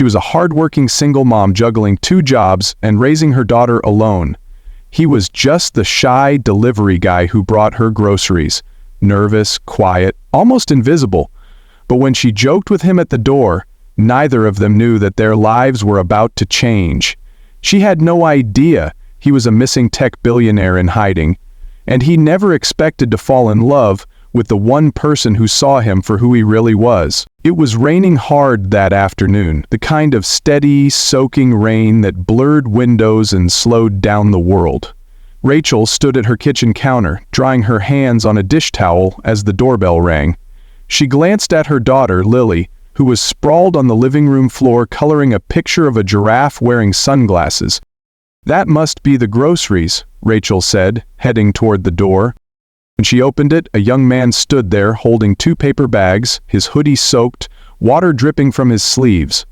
She was a hard-working single mom juggling 2 jobs and raising her daughter alone. He was just the shy delivery guy who brought her groceries. Nervous, quiet, almost invisible. But when she joked with him at the door, neither of them knew that their lives were about to change. She had no idea he was a missing tech billionaire in hiding, and he never expected to fall in love with the one person who saw him for who he really was. It was raining hard that afternoon, the kind of steady, soaking rain that blurred windows and slowed down the world. Rachel stood at her kitchen counter, drying her hands on a dish towel as the doorbell rang. She glanced at her daughter, Lily, who was sprawled on the living room floor coloring a picture of a giraffe wearing sunglasses. "That must be the groceries," Rachel said, heading toward the door. When she opened it, a young man stood there holding 2 paper bags, his hoodie soaked, water dripping from his sleeves.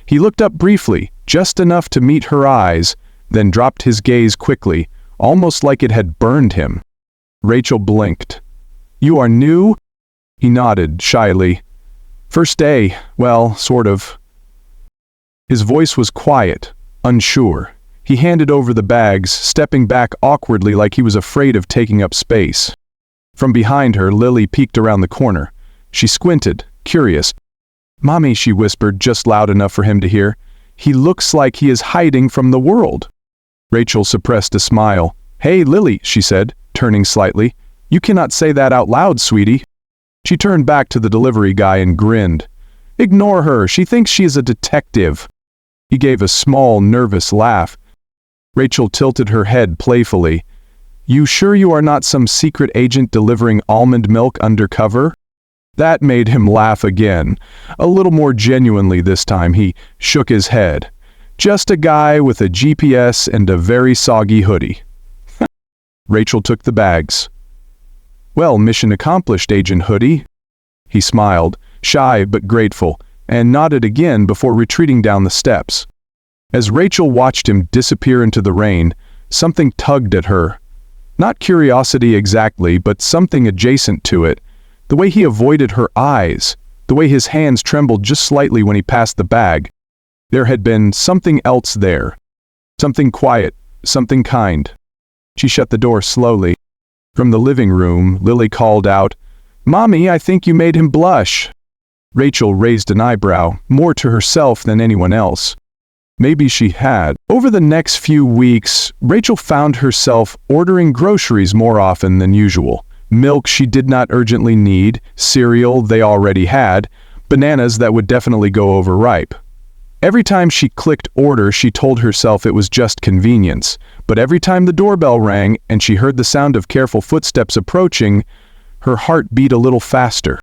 He looked up briefly, just enough to meet her eyes, then dropped his gaze quickly, almost like it had burned him. Rachel blinked. "You are new?" He nodded shyly. "First day, well, sort of." His voice was quiet, unsure. He handed over the bags, stepping back awkwardly like he was afraid of taking up space. From behind her, Lily peeked around the corner. She squinted, curious. "Mommy," she whispered, just loud enough for him to hear. "He looks like he is hiding from the world." Rachel suppressed a smile. "Hey, Lily," she said, turning slightly. "You cannot say that out loud, sweetie." She turned back to the delivery guy and grinned. "Ignore her, she thinks she is a detective." He gave a small, nervous laugh. Rachel tilted her head playfully. "You sure you are not some secret agent delivering almond milk undercover?" That made him laugh again, a little more genuinely this time. He shook his head. "Just a guy with a GPS and a very soggy hoodie." Rachel took the bags. "Well, mission accomplished, Agent Hoodie." He smiled, shy but grateful, and nodded again before retreating down the steps. As Rachel watched him disappear into the rain, something tugged at her. Not curiosity exactly, but something adjacent to it. The way he avoided her eyes, the way his hands trembled just slightly when he passed the bag. There had been something else there. Something quiet, something kind. She shut the door slowly. From the living room, Lily called out, "Mommy, I think you made him blush." Rachel raised an eyebrow, more to herself than anyone else. Maybe she had. Over the next few weeks, Rachel found herself ordering groceries more often than usual. Milk she did not urgently need, cereal they already had, bananas that would definitely go overripe. Every time she clicked order, she told herself it was just convenience. But every time the doorbell rang and she heard the sound of careful footsteps approaching, her heart beat a little faster.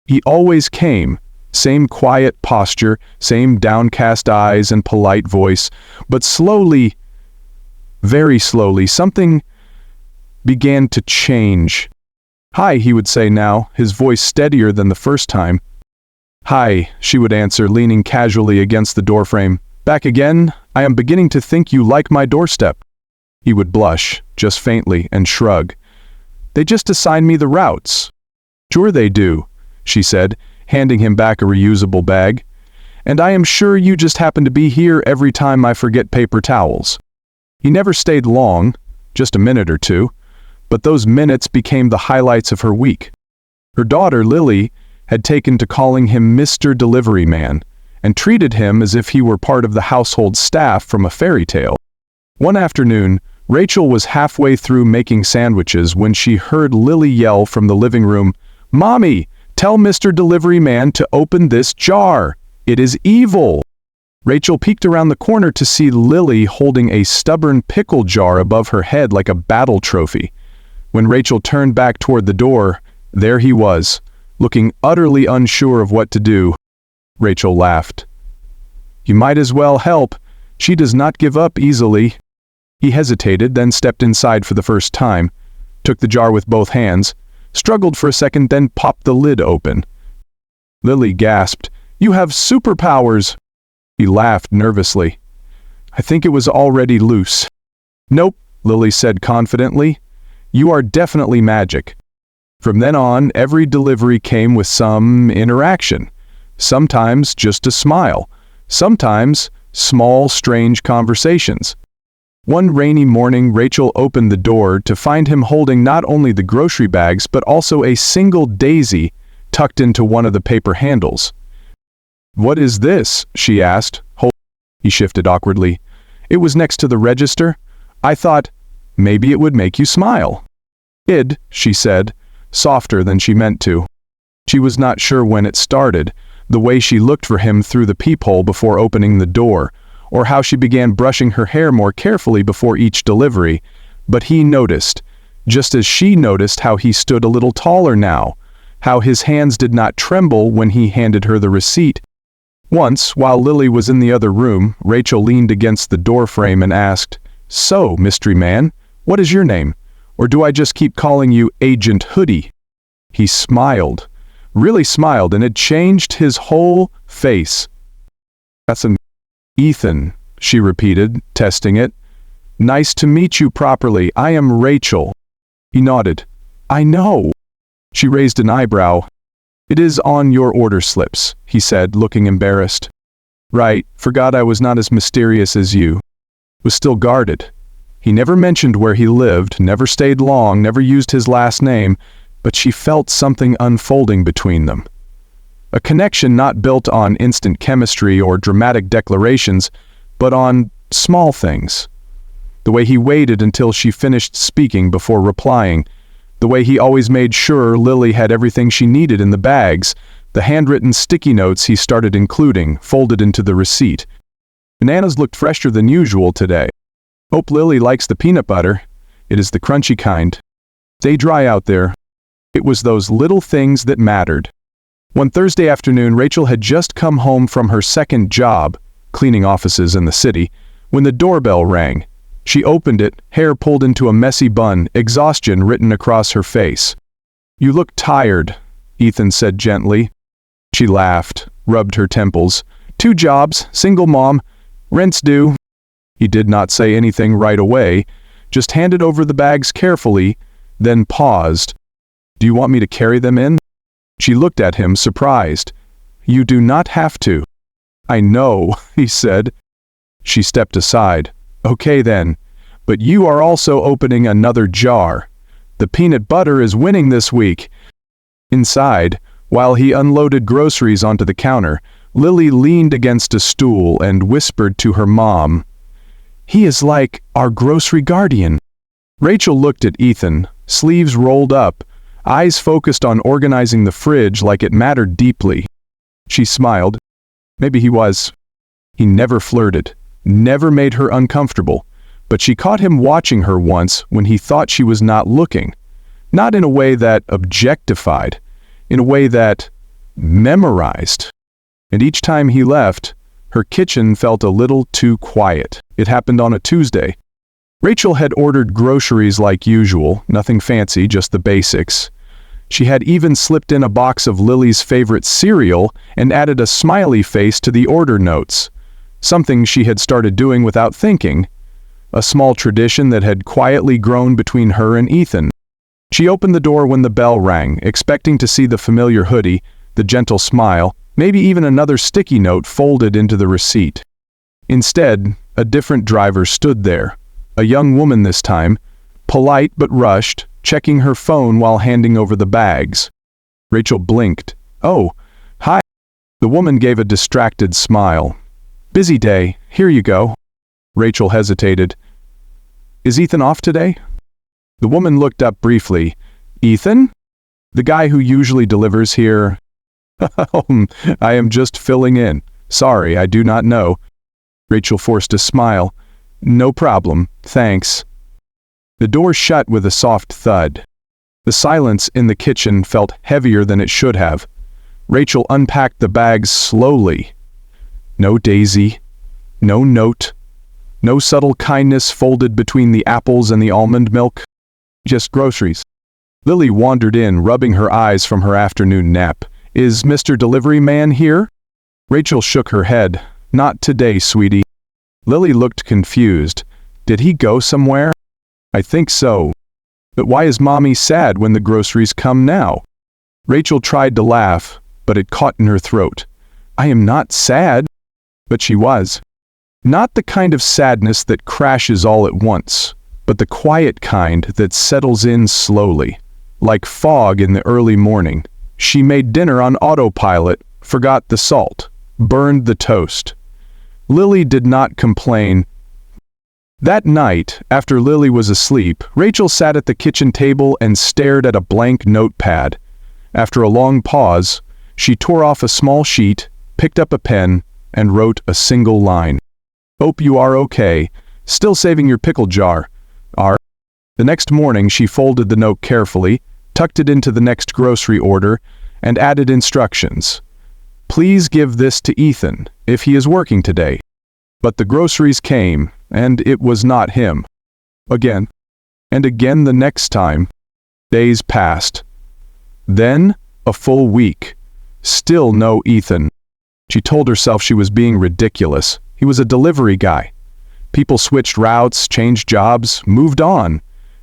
He always came. Same quiet posture, same downcast eyes and polite voice, but slowly, very slowly, something began to change. "Hi," he would say now, his voice steadier than the first time. "Hi," she would answer, leaning casually against the doorframe. "Back again? I am beginning to think you like my doorstep." He would blush, just faintly, and shrug. "They just assign me the routes." "Sure they do," she said, handing him back a reusable bag. "And I am sure you just happen to be here every time I forget paper towels." He never stayed long, just a minute or two, but those minutes became the highlights of her week. Her daughter, Lily, had taken to calling him Mr. Delivery Man, and treated him as if he were part of the household staff from a fairy tale. One afternoon, Rachel was halfway through making sandwiches when she heard Lily yell from the living room, "Mommy! Tell Mr. Delivery Man to open this jar. It is evil." Rachel peeked around the corner to see Lily holding a stubborn pickle jar above her head like a battle trophy. When Rachel turned back toward the door, there he was, looking utterly unsure of what to do. Rachel laughed. "You might as well help. She does not give up easily." He hesitated, then stepped inside for the first time, took the jar with both hands, struggled for a second, then popped the lid open. Lily gasped, "You have superpowers!" He laughed nervously. "I think it was already loose." "Nope," Lily said confidently. "You are definitely magic." From then on, every delivery came with some interaction. Sometimes just a smile, Sometimes, small, strange conversations. One rainy morning, Rachel opened the door to find him holding not only the grocery bags but also a single daisy tucked into one of the paper handles. "What is this?" she asked. He shifted awkwardly. "It was next to the register. I thought, maybe it would make you smile." "Id," she said, softer than she meant to. She was not sure when it started, the way she looked for him through the peephole before opening the door, or how she began brushing her hair more carefully before each delivery, but he noticed, just as she noticed how he stood a little taller now, how his hands did not tremble when he handed her the receipt. Once, while Lily was in the other room, Rachel leaned against the doorframe and asked, "So, mystery man, what is your name? Or do I just keep calling you Agent Hoodie?" He smiled, really smiled, and it changed his whole face. "That's an Ethan," she repeated, testing it. "Nice to meet you properly. I am Rachel." He nodded. "I know." She raised an eyebrow. "It is on your order slips," he said, looking embarrassed. "Right, forgot I was not as mysterious as you." Was still guarded. He never mentioned where he lived, never stayed long, never used his last name, but she felt something unfolding between them. A connection not built on instant chemistry or dramatic declarations, but on small things. The way he waited until she finished speaking before replying, the way he always made sure Lily had everything she needed in the bags, the handwritten sticky notes he started including, folded into the receipt. Bananas looked fresher than usual today. "Hope Lily likes the peanut butter. It is the crunchy kind. Stay dry out there." It was those little things that mattered. One Thursday afternoon, Rachel had just come home from her second job, cleaning offices in the city, when the doorbell rang. She opened it, hair pulled into a messy bun, exhaustion written across her face. "You look tired," Ethan said gently. She laughed, rubbed her temples. "2 jobs, single mom, rent's due." He did not say anything right away, just handed over the bags carefully, then paused. "Do you want me to carry them in?" She looked at him, surprised. "You do not have to." "I know," he said. She stepped aside. "Okay then, but you are also opening another jar. The peanut butter is winning this week." Inside, while he unloaded groceries onto the counter, Lily leaned against a stool and whispered to her mom, "He is like our grocery guardian." Rachel looked at Ethan, sleeves rolled up, eyes focused on organizing the fridge like it mattered deeply. She smiled. Maybe he was. He never flirted, never made her uncomfortable, but she caught him watching her once when he thought she was not looking. Not in a way that objectified, in a way that memorized. And each time he left, her kitchen felt a little too quiet. It happened on a Tuesday. Rachel had ordered groceries like usual, nothing fancy, just the basics. She had even slipped in a box of Lily's favorite cereal and added a smiley face to the order notes, something she had started doing without thinking, a small tradition that had quietly grown between her and Ethan. She opened the door when the bell rang, expecting to see the familiar hoodie, the gentle smile, maybe even another sticky note folded into the receipt. Instead, a different driver stood there, a young woman this time, polite but rushed, checking her phone while handing over the bags. Rachel blinked. "Oh, hi." The woman gave a distracted smile. "Busy day, here you go." Rachel hesitated. "Is Ethan off today?" The woman looked up briefly. "Ethan? The guy who usually delivers here?" "I am just filling in. Sorry, I do not know." Rachel forced a smile. "No problem, thanks." The door shut with a soft thud. The silence in the kitchen felt heavier than it should have. Rachel unpacked the bags slowly. No daisy, no note, no subtle kindness folded between the apples and the almond milk. Just groceries. Lily wandered in, rubbing her eyes from her afternoon nap. "Is Mr. Delivery Man here?" Rachel shook her head. "Not today, sweetie." Lily looked confused. "Did he go somewhere?" "I think so. But why is Mommy sad when the groceries come now?" Rachel tried to laugh, but it caught in her throat. "I am not sad." But she was. Not the kind of sadness that crashes all at once, but the quiet kind that settles in slowly. Like fog in the early morning, she made dinner on autopilot, forgot the salt, burned the toast. Lily did not complain. That night, after Lily was asleep, Rachel sat at the kitchen table and stared at a blank notepad. After a long pause, she tore off a small sheet, picked up a pen, and wrote a single line. "Hope you are okay. Still saving your pickle jar. R." The next morning she folded the note carefully, tucked it into the next grocery order, and added instructions. "Please give this to Ethan, if he is working today." But the groceries came, and it was not him. Again, and again the next time. Days passed. Then, a full week. Still no Ethan. She told herself she was being ridiculous. He was a delivery guy. People switched routes, changed jobs, moved on.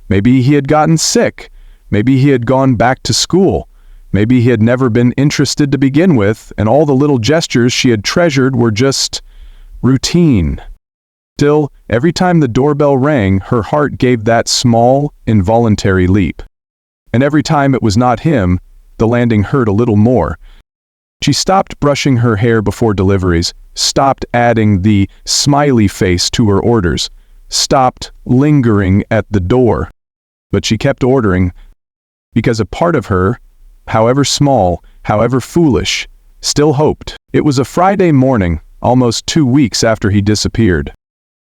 Maybe he had gotten sick. Maybe he had gone back to school. Maybe he had never been interested to begin with, and all the little gestures she had treasured were just routine. Still, every time the doorbell rang, her heart gave that small, involuntary leap. And every time it was not him, the landing hurt a little more. She stopped brushing her hair before deliveries, stopped adding the smiley face to her orders, stopped lingering at the door. But she kept ordering, because a part of her, however small, however foolish, still hoped. It was a Friday morning, almost 2 weeks after he disappeared.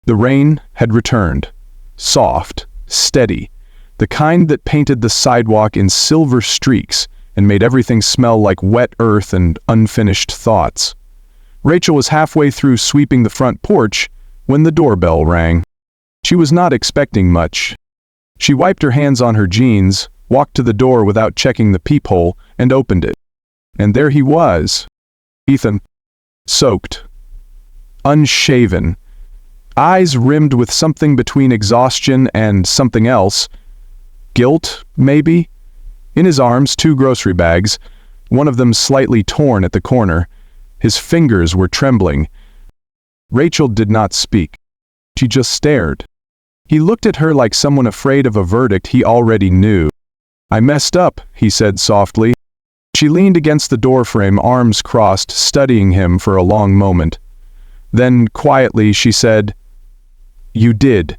The rain had returned, soft, steady, the kind that painted the sidewalk in silver streaks and made everything smell like wet earth and unfinished thoughts. Rachel was halfway through sweeping the front porch when the doorbell rang. She was not expecting much. She wiped her hands on her jeans, walked to the door without checking the peephole, and opened it. And there he was. Ethan. Soaked. Unshaven. Eyes rimmed with something between exhaustion and something else. Guilt, maybe? In his arms, 2 grocery bags, one of them slightly torn at the corner. His fingers were trembling. Rachel did not speak. She just stared. He looked at her like someone afraid of a verdict he already knew. "I messed up," he said softly. She leaned against the doorframe, arms crossed, studying him for a long moment. Then, quietly, she said, "You did.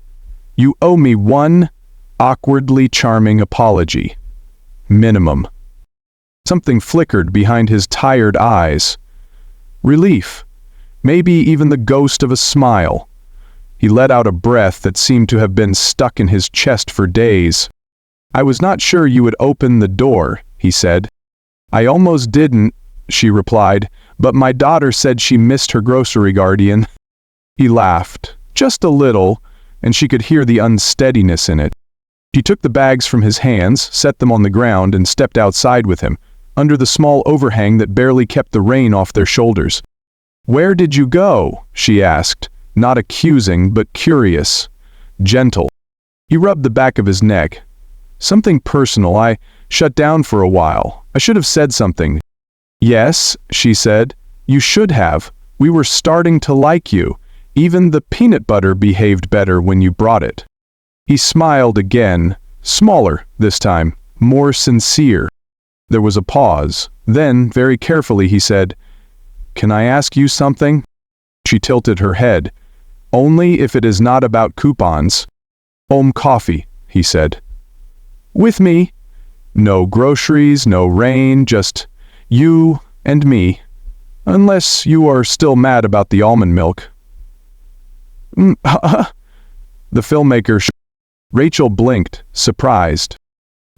You owe me one awkwardly charming apology. Minimum." Something flickered behind his tired eyes. Relief. Maybe even the ghost of a smile. He let out a breath that seemed to have been stuck in his chest for days. "I was not sure you would open the door," he said. "I almost didn't," she replied, "but my daughter said she missed her grocery guardian." He laughed, just a little, and she could hear the unsteadiness in it. She took the bags from his hands, set them on the ground, and stepped outside with him, under the small overhang that barely kept the rain off their shoulders. "Where did you go?" she asked, not accusing but curious, gentle. He rubbed the back of his neck. "Something personal. I shut down for a while. I should have said something." "Yes," she said, "you should have. We were starting to like you. Even the peanut butter behaved better when you brought it." He smiled again, smaller this time, more sincere. There was a pause. Then, very carefully, he said, "Can I ask you something?" She tilted her head. "Only if it is not about coupons." Coffee," he said. "With me? No groceries, no rain, just you and me. Unless you are still mad about the almond milk." The filmmaker. Rachel blinked, surprised.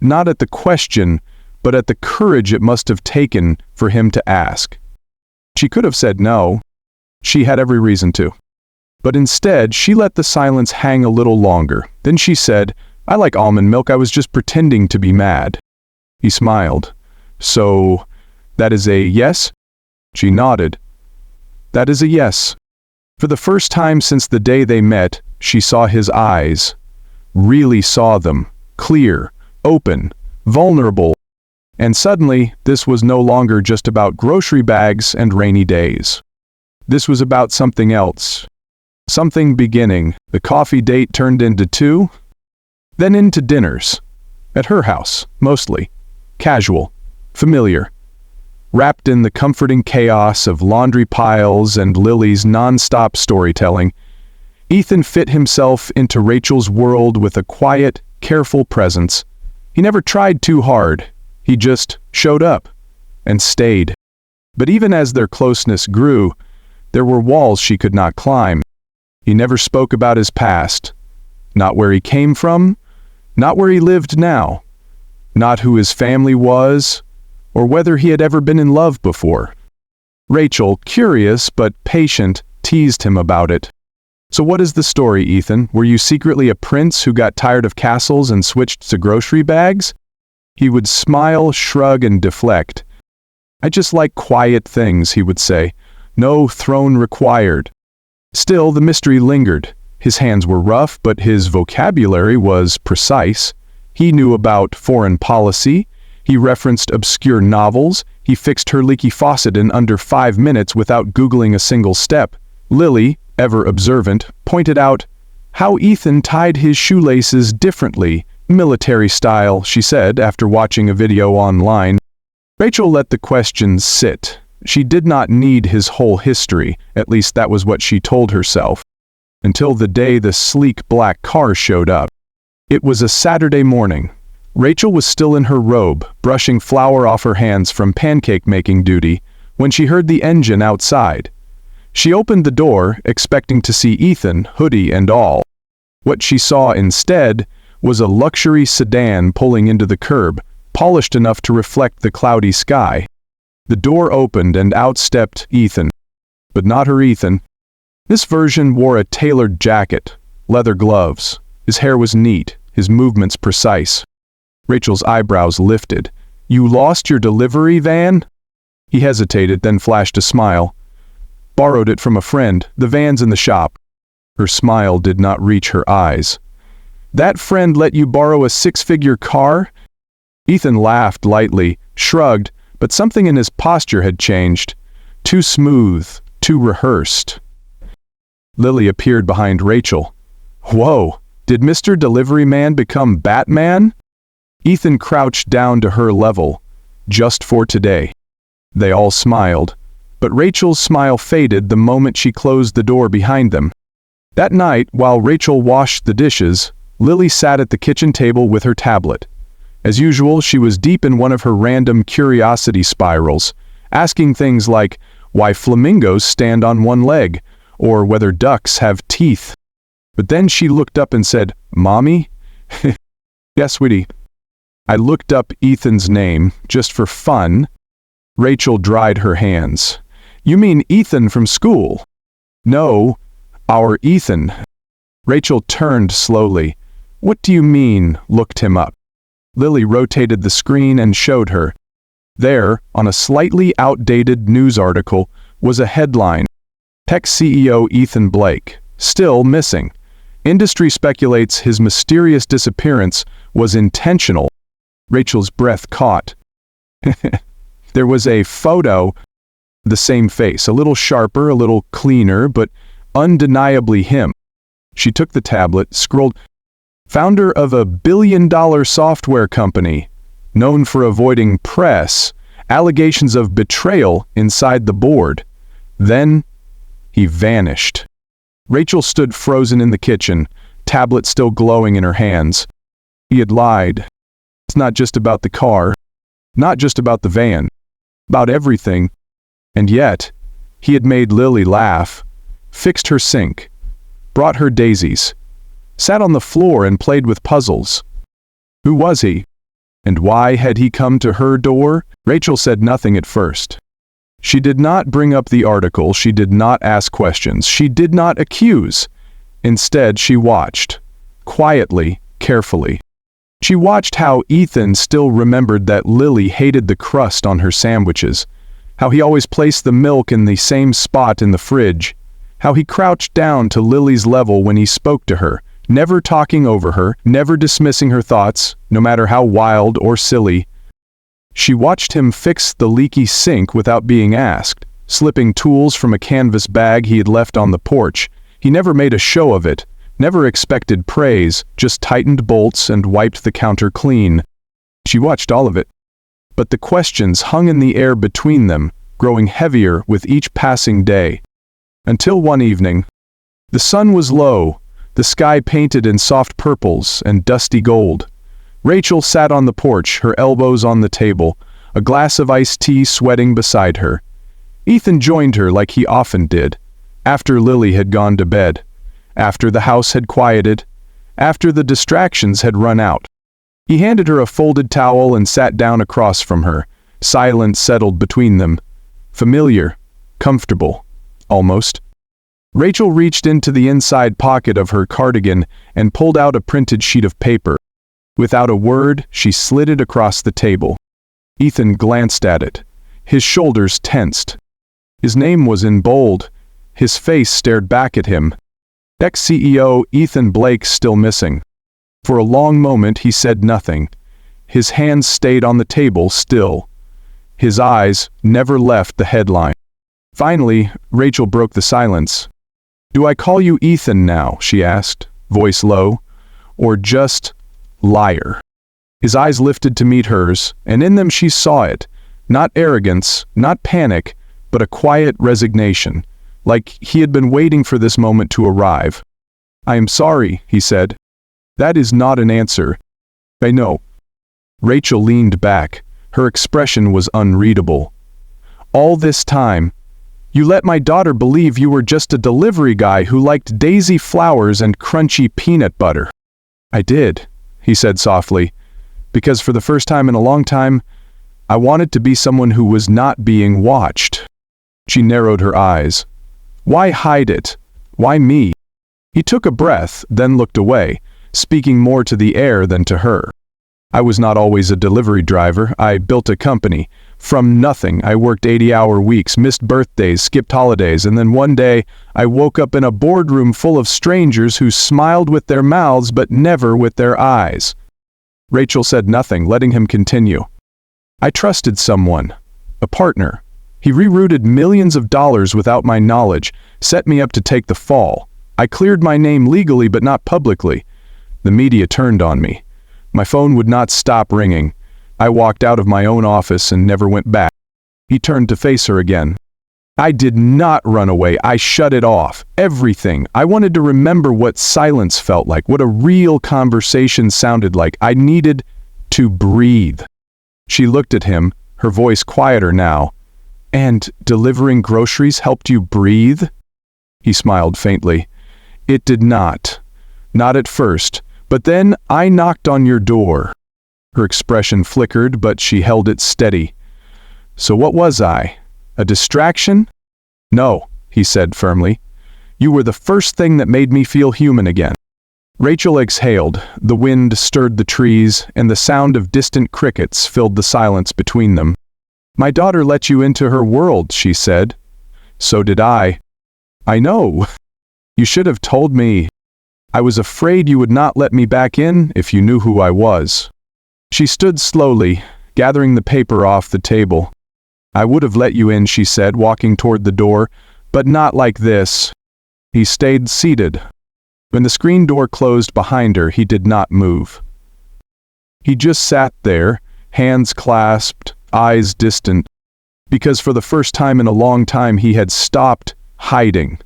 Not at the question, but at the courage it must have taken for him to ask. She could have said no. She had every reason to. But instead, she let the silence hang a little longer. Then she said, "I like almond milk. I was just pretending to be mad." He smiled. "So, that is a yes?" She nodded. "That is a yes." For the first time since the day they met, she saw his eyes. Really saw them. Clear, open, vulnerable. And suddenly, this was no longer just about grocery bags and rainy days. This was about something else. Something beginning. The coffee date turned into two, then into dinners. At her house, mostly. Casual. Familiar. Wrapped in the comforting chaos of laundry piles and Lily's non-stop storytelling, Ethan fit himself into Rachel's world with a quiet, careful presence. He never tried too hard. He just showed up and stayed. But even as their closeness grew, there were walls she could not climb. He never spoke about his past. Not where he came from, not where he lived now, not who his family was, or whether he had ever been in love before. Rachel, curious but patient, teased him about it. So what is the story, Ethan? Were you secretly a prince who got tired of castles and switched to grocery bags? He would smile, shrug, and deflect. I just like quiet things, he would say. No throne required. Still, the mystery lingered. His hands were rough, but his vocabulary was precise. He knew about foreign policy. He referenced obscure novels. He fixed her leaky faucet in under 5 minutes without Googling a single step. Lily, ever observant, pointed out how Ethan tied his shoelaces differently, military style, she said after watching a video online. Rachel let the questions sit. She did not need his whole history, at least that was what she told herself, until the day the sleek black car showed up. It was a Saturday morning. Rachel was still in her robe, brushing flour off her hands from pancake-making duty, when she heard the engine outside. She opened the door, expecting to see Ethan, hoodie and all. What she saw instead was a luxury sedan pulling into the curb, polished enough to reflect the cloudy sky. The door opened and out stepped Ethan. But not her Ethan. This version wore a tailored jacket, leather gloves. His hair was neat, his movements precise. Rachel's eyebrows lifted. You lost your delivery van? He hesitated, then flashed a smile. Borrowed it from a friend. The van's in the shop. Her smile did not reach her eyes. That friend let you borrow a 6-figure car? Ethan laughed lightly, shrugged, but something in his posture had changed. Too smooth, too rehearsed. Lily appeared behind Rachel. Whoa, did Mr. Delivery Man become Batman? Ethan crouched down to her level. Just for today. They all smiled, but Rachel's smile faded the moment she closed the door behind them. That night, while Rachel washed the dishes, Lily sat at the kitchen table with her tablet. As usual, she was deep in one of her random curiosity spirals, asking things like why flamingos stand on one leg, or whether ducks have teeth. But then she looked up and said, Mommy? Yes, sweetie. I looked up Ethan's name, just for fun. Rachel dried her hands. You mean Ethan from school? No, our Ethan. Rachel turned slowly. What do you mean, looked him up? Lily rotated the screen and showed her. There, on a slightly outdated news article, was a headline. Tech CEO Ethan Blake, still missing. Industry speculates his mysterious disappearance was intentional. Rachel's breath caught. There was a photo, the same face, a little sharper, a little cleaner, but undeniably him. She took the tablet, scrolled. Founder of a billion-dollar software company, known for avoiding press, allegations of betrayal inside the board. Then, he vanished. Rachel stood frozen in the kitchen, tablet still glowing in her hands. He had lied. It's not just about the car, not just about the van, about everything. And yet, he had made Lily laugh, fixed her sink, brought her daisies, sat on the floor and played with puzzles. Who was he? And why had he come to her door? Rachel said nothing at first. She did not bring up the article, she did not ask questions, she did not accuse. Instead, she watched, quietly, carefully. She watched how Ethan still remembered that Lily hated the crust on her sandwiches, how he always placed the milk in the same spot in the fridge, how he crouched down to Lily's level when he spoke to her, never talking over her, never dismissing her thoughts, no matter how wild or silly. She watched him fix the leaky sink without being asked, slipping tools from a canvas bag he had left on the porch. He never made a show of it, never expected praise, just tightened bolts and wiped the counter clean. She watched all of it. But the questions hung in the air between them, growing heavier with each passing day. Until one evening. The sun was low, the sky painted in soft purples and dusty gold. Rachel sat on the porch, her elbows on the table, a glass of iced tea sweating beside her. Ethan joined her like he often did, after Lily had gone to bed, after the house had quieted, after the distractions had run out. He handed her a folded towel and sat down across from her. Silence settled between them. Familiar, comfortable, almost. Rachel reached into the inside pocket of her cardigan and pulled out a printed sheet of paper. Without a word, she slid it across the table. Ethan glanced at it. His shoulders tensed. His name was in bold. His face stared back at him. Ex-CEO Ethan Blake still missing. For a long moment he said nothing. His hands stayed on the table still. His eyes never left the headline. Finally, Rachel broke the silence. "Do I call you Ethan now?" she asked, voice low. "Or just liar?" His eyes lifted to meet hers, and in them she saw it. Not arrogance, not panic, but a quiet resignation, like he had been waiting for this moment to arrive. "I am sorry," he said. "That is not an answer." "I know." Rachel leaned back. Her expression was unreadable. "All this time, you let my daughter believe you were just a delivery guy who liked daisy flowers and crunchy peanut butter." "I did," he said softly, "because for the first time in a long time, I wanted to be someone who was not being watched." She narrowed her eyes. "Why hide it? Why me?" He took a breath, then looked away, speaking more to the air than to her. "I was not always a delivery driver. I built a company. From nothing, I worked 80-hour weeks, missed birthdays, skipped holidays, and then one day, I woke up in a boardroom full of strangers who smiled with their mouths but never with their eyes." Rachel said nothing, letting him continue. "I trusted someone, a partner. He rerouted millions of dollars without my knowledge, set me up to take the fall. I cleared my name legally but not publicly. The media turned on me. My phone would not stop ringing. I walked out of my own office and never went back." He turned to face her again. "I did not run away. I shut it off. Everything. I wanted to remember what silence felt like, what a real conversation sounded like. I needed to breathe." She looked at him, her voice quieter now. "And delivering groceries helped you breathe?" He smiled faintly. "It did not. Not at first. But then I knocked on your door." Her expression flickered, but she held it steady. "So what was I? A distraction?" "No," he said firmly. "You were the first thing that made me feel human again." Rachel exhaled. The wind stirred the trees, and the sound of distant crickets filled the silence between them. "My daughter let you into her world," she said. "So did I." "I know. You should have told me. I was afraid you would not let me back in if you knew who I was." She stood slowly, gathering the paper off the table. "I would have let you in," she said, walking toward the door, "but not like this." He stayed seated. When the screen door closed behind her, he did not move. He just sat there, hands clasped, eyes distant, because for the first time in a long time he had stopped hiding.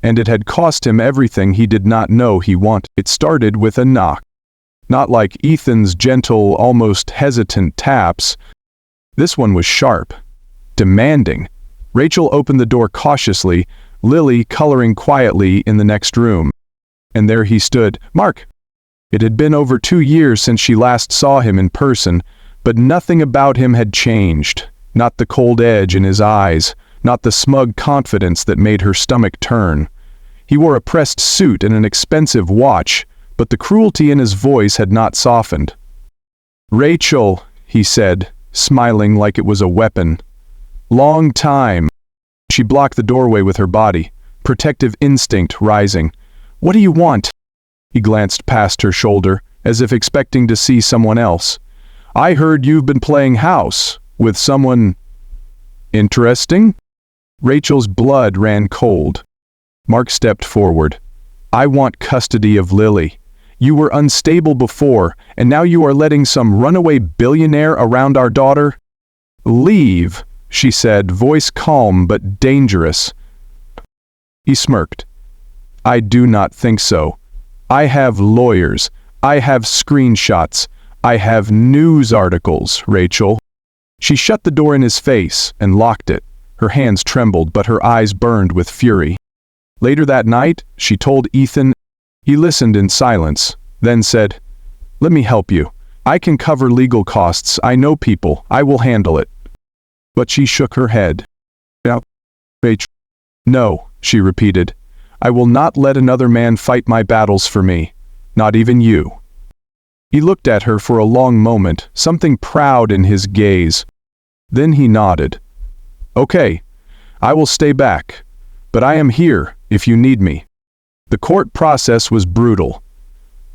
And it had cost him everything he did not know he wanted. It started with a knock. Not like Ethan's gentle, almost hesitant taps. This one was sharp, demanding. Rachel opened the door cautiously, Lily coloring quietly in the next room. And there he stood. Mark! It had been over 2 years since she last saw him in person, but nothing about him had changed. Not the cold edge in his eyes, not the smug confidence that made her stomach turn. He wore a pressed suit and an expensive watch, but the cruelty in his voice had not softened. "Rachel," he said, smiling like it was a weapon. "Long time." She blocked the doorway with her body, protective instinct rising. "What do you want?" He glanced past her shoulder, as if expecting to see someone else. "I heard you've been playing house with someone interesting?" Rachel's blood ran cold. Mark stepped forward. "I want custody of Lily. You were unstable before, and now you are letting some runaway billionaire around our daughter?" "Leave," she said, voice calm but dangerous. He smirked. "I do not think so. I have lawyers. I have screenshots. I have news articles, Rachel." She shut the door in his face and locked it. Her hands trembled, but her eyes burned with fury. Later that night, she told Ethan. He listened in silence, then said, "Let me help you. I can cover legal costs. I know people. I will handle it." But she shook her head. "Now, Rachel." "No," she repeated. "I will not let another man fight my battles for me. Not even you." He looked at her for a long moment, something proud in his gaze. Then he nodded. "Okay, I will stay back, but I am here if you need me." The court process was brutal.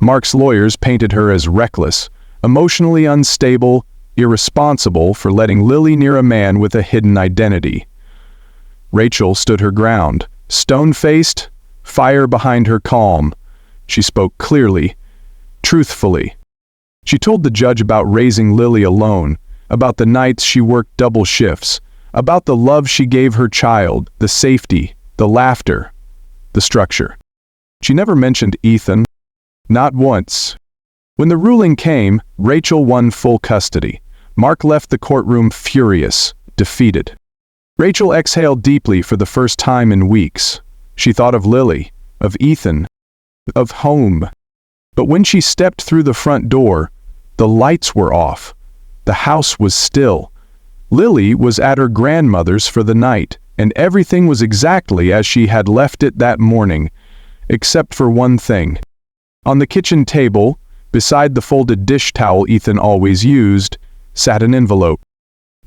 Mark's lawyers painted her as reckless, emotionally unstable, irresponsible for letting Lily near a man with a hidden identity. Rachel stood her ground, stone-faced, fire behind her calm. She spoke clearly, truthfully. She told the judge about raising Lily alone, about the nights she worked double shifts, about the love she gave her child, the safety, the laughter, the structure. She never mentioned Ethan. Not once. When the ruling came, Rachel won full custody. Mark left the courtroom furious, defeated. Rachel exhaled deeply for the first time in weeks. She thought of Lily, of Ethan, of home. But when she stepped through the front door, the lights were off. The house was still. Lily was at her grandmother's for the night, and everything was exactly as she had left it that morning, except for one thing. On the kitchen table, beside the folded dish towel Ethan always used, sat an envelope.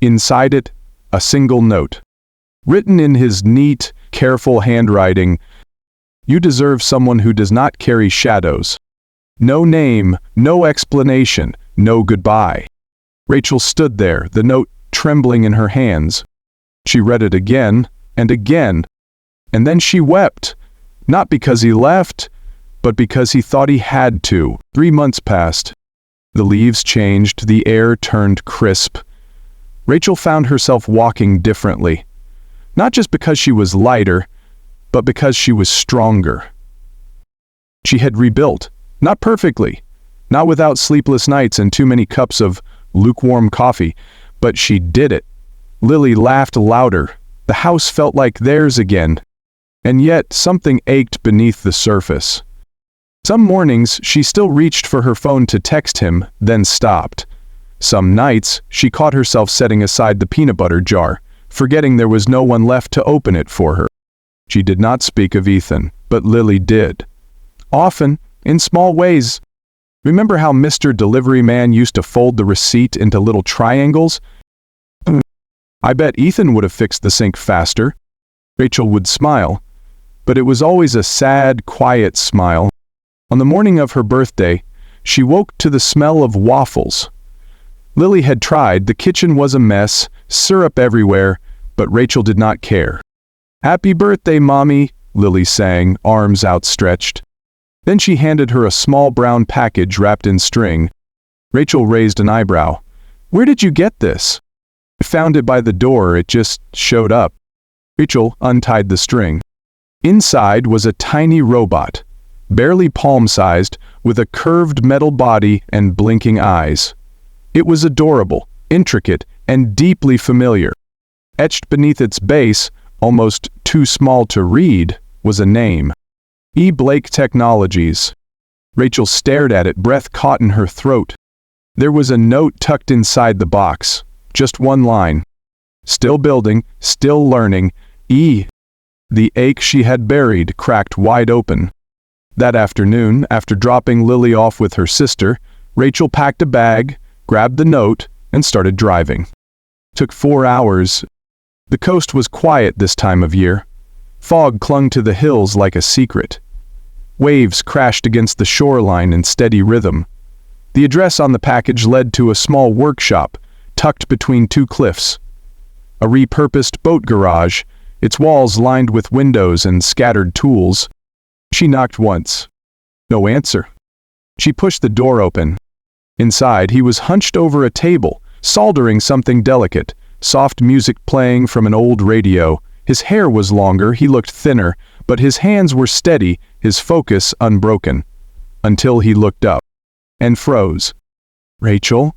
Inside it, a single note. Written in his neat, careful handwriting, "You deserve someone who does not carry shadows." No name, no explanation, no goodbye. Rachel stood there, the note trembling in her hands. She read it again, and then she wept. Not because he left, but because he thought he had to. 3 months passed. The leaves changed, the air turned crisp. Rachel found herself walking differently. Not just because she was lighter, but because she was stronger. She had rebuilt, not perfectly, not without sleepless nights and too many cups of lukewarm coffee, but she did it. Lily laughed louder. The house felt like theirs again. And yet something ached beneath the surface. Some mornings she still reached for her phone to text him, then stopped. Some nights she caught herself setting aside the peanut butter jar, forgetting there was no one left to open it for her. She did not speak of Ethan, but Lily did. Often, in small ways. Remember how Mr. Delivery Man used to fold the receipt into little triangles? I bet Ethan would have fixed the sink faster. Rachel would smile, but it was always a sad, quiet smile. On the morning of her birthday, she woke to the smell of waffles. Lily had tried, the kitchen was a mess, syrup everywhere, but Rachel did not care. "Happy birthday, Mommy," Lily sang, arms outstretched. Then she handed her a small brown package wrapped in string. Rachel raised an eyebrow. "Where did you get this?" "I found it by the door, it just showed up." Rachel untied the string. Inside was a tiny robot, barely palm-sized, with a curved metal body and blinking eyes. It was adorable, intricate, and deeply familiar. Etched beneath its base, almost too small to read, was a name. E. Blake Technologies. Rachel stared at it, breath caught in her throat. There was a note tucked inside the box, just one line. "Still building, still learning, E." The ache she had buried cracked wide open. That afternoon, after dropping Lily off with her sister, Rachel packed a bag, grabbed the note, and started driving. Took 4 hours. The coast was quiet this time of year. Fog clung to the hills like a secret. Waves crashed against the shoreline in steady rhythm. The address on the package led to a small workshop, tucked between 2 cliffs. A repurposed boat garage, its walls lined with windows and scattered tools. She knocked once. No answer. She pushed the door open. Inside, he was hunched over a table, soldering something delicate, soft music playing from an old radio. His hair was longer, he looked thinner, but his hands were steady, his focus unbroken. Until he looked up and froze. "Rachel?"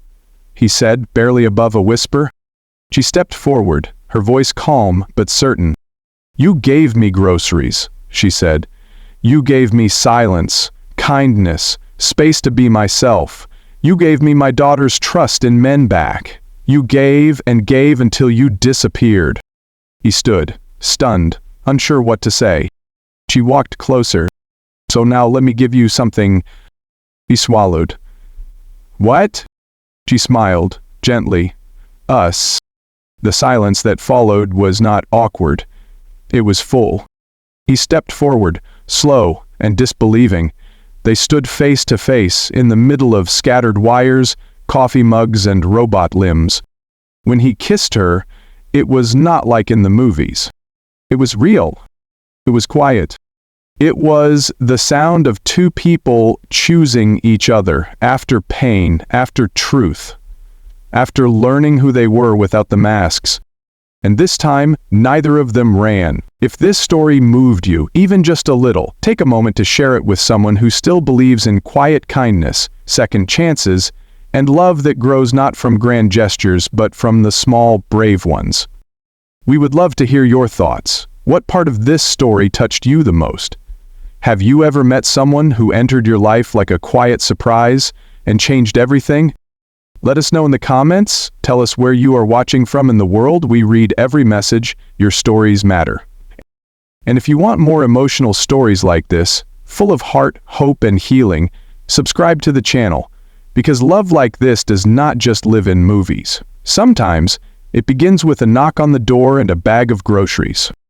he said, barely above a whisper. She stepped forward, her voice calm but certain. "You gave me groceries," she said. "You gave me silence, kindness, space to be myself. You gave me my daughter's trust in men back. You gave and gave until you disappeared." He stood, stunned, unsure what to say. She walked closer. "So now let me give you something." He swallowed. "What?" She smiled, gently. "Us." The silence that followed was not awkward. It was full. He stepped forward, slow and disbelieving. They stood face to face in the middle of scattered wires, coffee mugs, and robot limbs. When he kissed her, it was not like in the movies. It was real. It was quiet. It was the sound of two people choosing each other after pain, after truth, after learning who they were without the masks. And this time, neither of them ran. If this story moved you, even just a little, take a moment to share it with someone who still believes in quiet kindness, second chances, and love that grows not from grand gestures but from the small, brave ones. We would love to hear your thoughts. What part of this story touched you the most? Have you ever met someone who entered your life like a quiet surprise and changed everything? Let us know in the comments. Tell us where you are watching from in the world. We read every message. Your stories matter. And if you want more emotional stories like this, full of heart, hope, and healing, subscribe to the channel. Because love like this does not just live in movies. Sometimes, it begins with a knock on the door and a bag of groceries.